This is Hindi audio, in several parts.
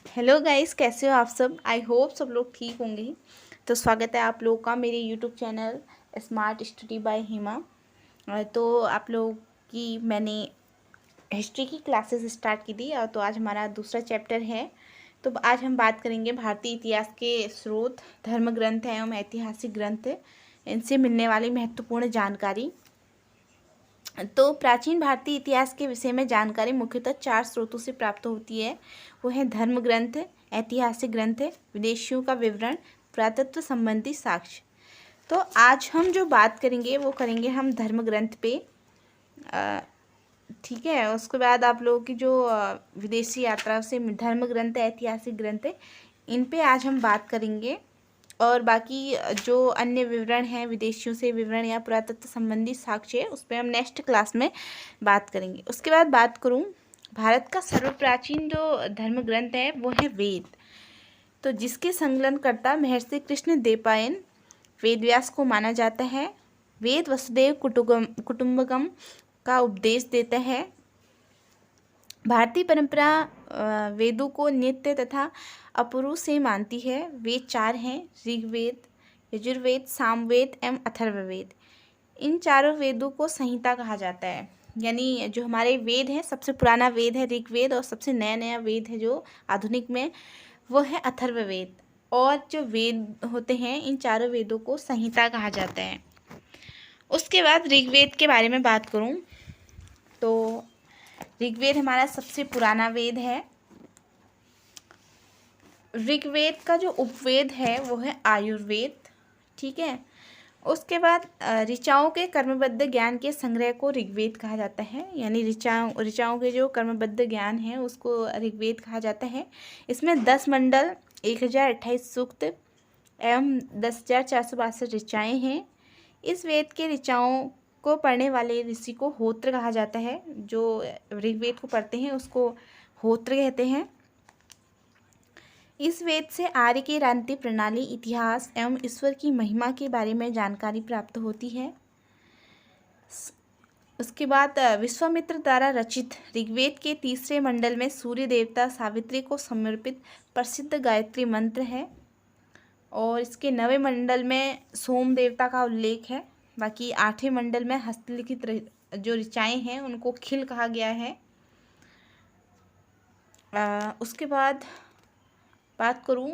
हेलो गाइस, कैसे हो आप सब। आई होप सब लोग ठीक होंगे। तो स्वागत है आप लोगों का मेरे YouTube channel smart study by Hima. तो आप लोग की मैंने हिस्ट्री की क्लासेस स्टार्ट की थी, और तो आज हमारा दूसरा चैप्टर है। तो आज हम बात करेंगे भारतीय इतिहास के स्रोत, धर्म ग्रंथ एवं ऐतिहासिक ग्रंथ, इनसे मिलने वाली महत्वपूर्ण जानकारी। तो प्राचीन भारतीय इतिहास के विषय में जानकारी मुख्यतः 4 स्रोतों से प्राप्त होती है। वो है धर्म ग्रंथ, ऐतिहासिक ग्रंथ, विदेशियों का विवरण, पुरातत्व संबंधी साक्ष्य। तो आज हम जो बात करेंगे वो करेंगे हम धर्म ग्रंथ पे। ठीक है। उसके बाद आप लोगों की जो विदेशी यात्रा से धर्म ग्रंथ, ऐतिहासिक ग्रंथ, इन पे आज हम बात करेंगे। और बाकी जो अन्य विवरण हैं, विदेशियों से विवरण या पुरातत्व संबंधी साक्ष्य, उस पर हम नेक्स्ट क्लास में बात करेंगे। उसके बाद बात करूं, भारत का सर्वप्राचीन जो धर्म ग्रंथ है वो है वेद। तो जिसके संकलनकर्ता महर्षि कृष्ण द्वैपायन वेद व्यास को माना जाता है। वेद वसुदेव कुटुंबकम का उपदेश देता है। भारतीय परंपरा वेदों को नित्य तथा अपूर्व से मानती है। वेद 4 हैं: ऋग्वेद, यजुर्वेद, सामवेद एवं अथर्ववेद। इन चारों वेदों को संहिता कहा जाता है। यानी जो हमारे वेद हैं, सबसे पुराना वेद है ऋग्वेद, और सबसे नया वेद है जो आधुनिक में, वो है अथर्ववेद। और जो वेद होते हैं, इन चारों वेदों को संहिता कहा जाता है। उसके बाद ऋग्वेद के बारे में बात करूं तो ऋग्वेद हमारा सबसे पुराना वेद है। ऋग्वेद का जो उपवेद है वो है आयुर्वेद। ठीक है। उसके बाद ऋचाओं के कर्मबद्ध ज्ञान के संग्रह को ऋग्वेद कहा जाता है। यानी ऋचाओं के जो कर्मबद्ध ज्ञान है उसको ऋग्वेद कहा जाता है। इसमें 10 मंडल, 1028 सूक्त एवं 10,462 ऋचाएँ हैं। इस वेद के ऋचाओं को पढ़ने वाले ऋषि को होत्र कहा जाता है। जो ऋग्वेद को पढ़ते हैं उसको होत्र कहते हैं। इस वेद से आर्य की राजनीति प्रणाली, इतिहास एवं ईश्वर की महिमा के बारे में जानकारी प्राप्त होती है। उसके बाद विश्वामित्र द्वारा रचित ऋग्वेद के तीसरे मंडल में सूर्य देवता सावित्री को समर्पित प्रसिद्ध गायत्री मंत्र है। और इसके 9वें मंडल में सोम देवता का उल्लेख है। बाकी 8वें मंडल में हस्तलिखित जो ऋचाएँ हैं उनको खिल कहा गया है। उसके बाद बात करूं,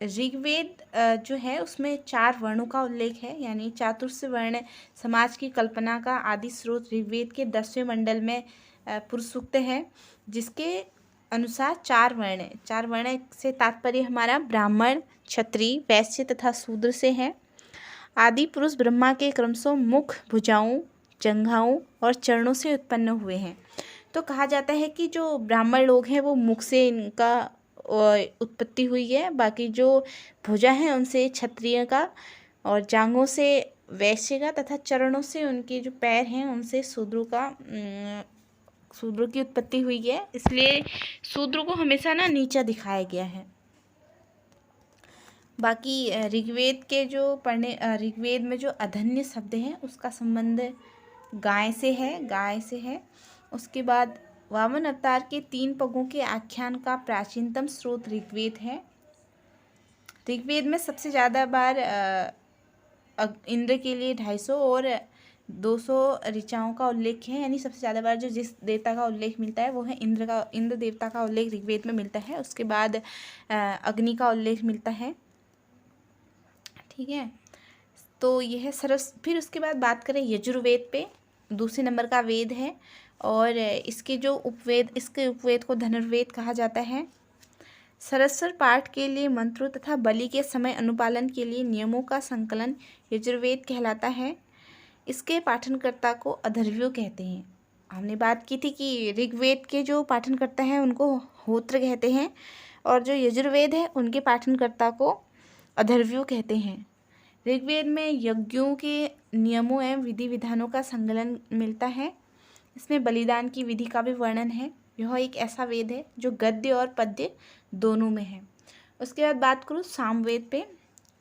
ऋग्वेद जो है उसमें 4 वर्णों का उल्लेख है। यानी चातुर्स्य वर्ण समाज की कल्पना का आदि स्रोत ऋग्वेद के 10वें मंडल में पुरुष सूक्त है, जिसके अनुसार 4 वर्ण, 4 वर्ण से तात्पर्य हमारा ब्राह्मण, क्षत्रिय, वैश्य तथा शूद्र से है। आदि पुरुष ब्रह्मा के क्रमशः मुख, भुजाओं, जंघाओं और चरणों से उत्पन्न हुए हैं। तो कहा जाता है कि जो ब्राह्मण लोग हैं वो मुख से इनका उत्पत्ति हुई है। बाकी जो भुजा हैं उनसे क्षत्रिय का, और जांघों से वैश्य का, तथा चरणों से उनके जो पैर हैं उनसे शूद्र की उत्पत्ति हुई है। इसलिए शूद्र को हमेशा नीचा दिखाया गया है। बाकी ऋग्वेद के जो ऋग्वेद में जो अधन्य शब्द हैं उसका संबंध गाय से है। उसके बाद वामन अवतार के 3 पगों के आख्यान का प्राचीनतम स्रोत ऋग्वेद है। ऋग्वेद में सबसे ज़्यादा बार इंद्र के लिए 250 और 200 ऋचाओं का उल्लेख है। यानी सबसे ज़्यादा बार जो जिस देवता का उल्लेख मिलता है वो है इंद्र देवता का उल्लेख ऋग्वेद में मिलता है। उसके बाद अग्नि का उल्लेख मिलता है। ठीक है। तो यह फिर उसके बाद बात करें यजुर्वेद पे, दूसरे नंबर का वेद है। और इसके उपवेद को धनुर्वेद कहा जाता है। सरस्वर पाठ के लिए मंत्रों तथा बलि के समय अनुपालन के लिए नियमों का संकलन यजुर्वेद कहलाता है। इसके पाठनकर्ता को अथर्वण कहते हैं। हमने बात की थी कि ऋग्वेद के जो पाठनकर्ता हैं उनको होत्र कहते हैं, और जो यजुर्वेद है उनके पाठनकर्ता को अथर्वण कहते हैं। ऋग्वेद में यज्ञों के नियमों एवं विधि विधानों का संकलन मिलता है। इसमें बलिदान की विधि का भी वर्णन है। यह एक ऐसा वेद है जो गद्य और पद्य दोनों में है। उसके बाद बात करूँ सामवेद पे।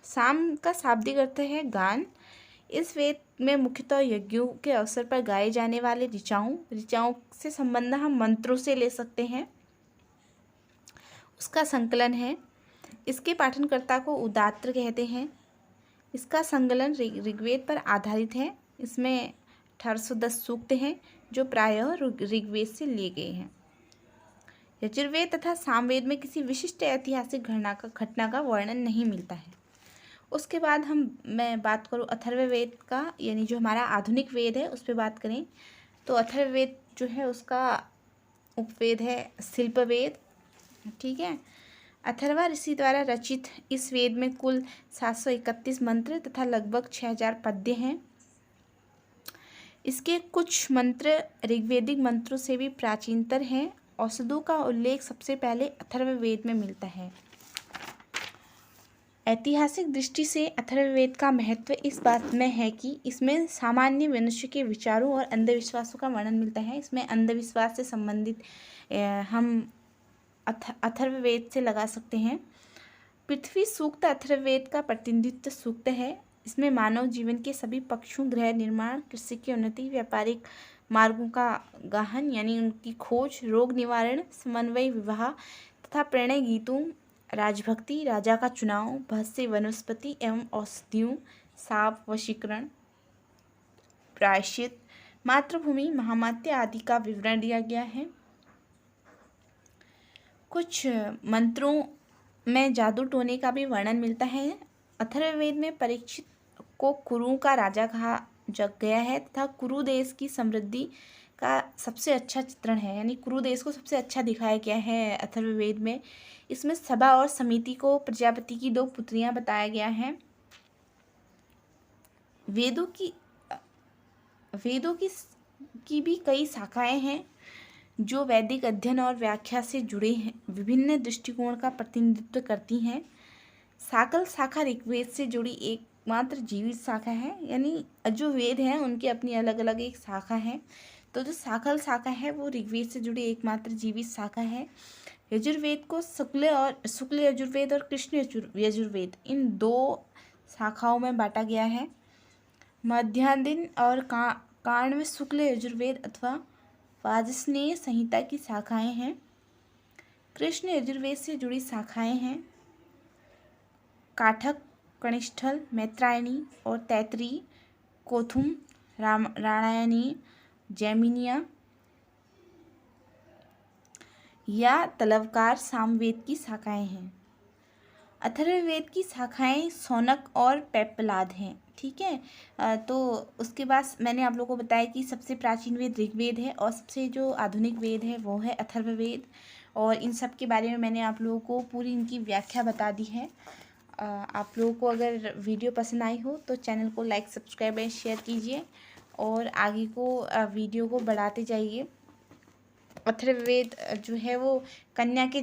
साम का शाब्दिक अर्थ है गान। इस वेद में मुख्यतः यज्ञों के अवसर पर गाए जाने वाले ऋचाओं से संबंध हम मंत्रों से ले सकते हैं। उसका संकलन है। इसके पाठनकर्ता को उदात्त कहते हैं। इसका संकलन ऋग्वेद पर आधारित है। इसमें 1810 सूक्त हैं जो प्रायः ऋग्वेद से लिए गए हैं। यजुर्वेद तथा सामवेद में किसी विशिष्ट ऐतिहासिक घटना का वर्णन नहीं मिलता है। उसके बाद मैं बात करूँ अथर्ववेद का, यानी जो हमारा आधुनिक वेद है उस पर बात करें तो अथर्ववेद जो है उसका उपवेद है शिल्पवेद। ठीक है। अथर्वा ऋषि द्वारा रचित इस वेद में कुल 731 मंत्र तथा लगभग 6000 पद्य हैं। इसके कुछ मंत्र ऋग्वेदिक मंत्रों से भी प्राचीनतर हैं। औषधों का उल्लेख सबसे पहले अथर्ववेद में मिलता है। ऐतिहासिक दृष्टि से अथर्ववेद का महत्व इस बात में है कि इसमें सामान्य मनुष्य के विचारों और अंधविश्वासों का वर्णन मिलता है। इसमें अंधविश्वास से संबंधित हम अथर्ववेद से लगा सकते हैं। पृथ्वी सूक्त अथर्ववेद का प्रतिनिधित्व सूक्त है। इसमें मानव जीवन के सभी पक्षों, गृह निर्माण, कृषि की उन्नति, व्यापारिक मार्गों का गहन यानी उनकी खोज, रोग निवारण, समन्वय, विवाह तथा प्रणय गीतों, राजभक्ति, राजा का चुनाव, भस्य, वनस्पति एवं औषधियों, साप, वशीकरण, प्रायश्चित, मातृभूमि, महामात्य आदि का विवरण दिया गया है। कुछ मंत्रों में जादू टोने का भी वर्णन मिलता है। अथर्ववेद में परीक्षित को कुरु का राजा कहा गया है तथा कुरु देश की समृद्धि का सबसे अच्छा चित्रण है, यानी कुरु देश को सबसे अच्छा दिखाया गया है अथर्ववेद में। इसमें सभा और समिति को प्रजापति की 2 पुत्रियां बताया गया है। वेदों की भी कई शाखाएं हैं जो वैदिक अध्ययन और व्याख्या से जुड़े हैं, विभिन्न दृष्टिकोण का प्रतिनिधित्व करती हैं। साकल शाखा ऋग्वेद से जुड़ी एकमात्र जीवित शाखा है, यानी जो वेद हैं उनकी अपनी अलग अलग एक शाखा है। तो जो साकल शाखा है वो ऋग्वेद से जुड़ी एकमात्र जीवित शाखा है। यजुर्वेद को शुक्ल यजुर्वेद और कृष्ण यजुर्वेद इन 2 शाखाओं में बांटा गया है। मध्यान्ह और कांड में शुक्ल यजुर्वेद अथवा वाजस्नेय संहिता की शाखाएं हैं। कृष्ण यजुर्वेद से जुड़ी शाखाएं हैं काठक, कनिष्ठल, मैत्रायणी और तैतरी, कोथुम, रामायणी, जैमिनिया या तलवकार सामवेद की शाखाएं हैं। अथर्ववेद की शाखाएं शौनक और पेप्पलाद हैं। ठीक है। तो उसके बाद मैंने आप लोगों को बताया कि सबसे प्राचीन वेद ऋग्वेद है और सबसे जो आधुनिक वेद है वो है अथर्ववेद, और इन सब के बारे में मैंने आप लोगों को पूरी इनकी व्याख्या बता दी है। आप लोगों को अगर वीडियो पसंद आई हो तो चैनल को लाइक, सब्सक्राइब एंड शेयर कीजिए और आगे को वीडियो को बढ़ाते जाइए। अथर्ववेद जो है वो कन्या के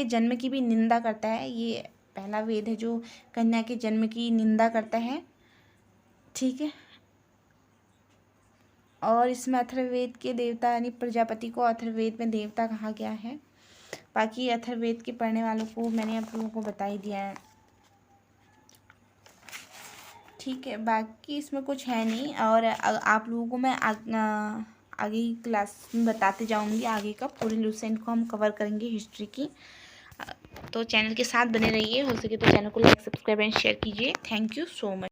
जन्म की भी निंदा करता है। ये पहला वेद है जो कन्या के जन्म की निंदा करता है। ठीक है। और इसमें अथर्ववेद के देवता यानी प्रजापति को अथर्ववेद में देवता कहा गया है। बाकी अथर्ववेद के पढ़ने वालों को मैंने आप लोगों को बता ही दिया है। ठीक है। बाकी इसमें कुछ है नहीं, और आप लोगों को मैं आगे की क्लास में बताते जाऊंगी। आगे का पूरे लुसेंट को हम कवर करेंगे हिस्ट्री की। तो चैनल के साथ बने रहिए। हो सके तो चैनल को लाइक, सब्सक्राइब एंड शेयर कीजिए। Thank you so much.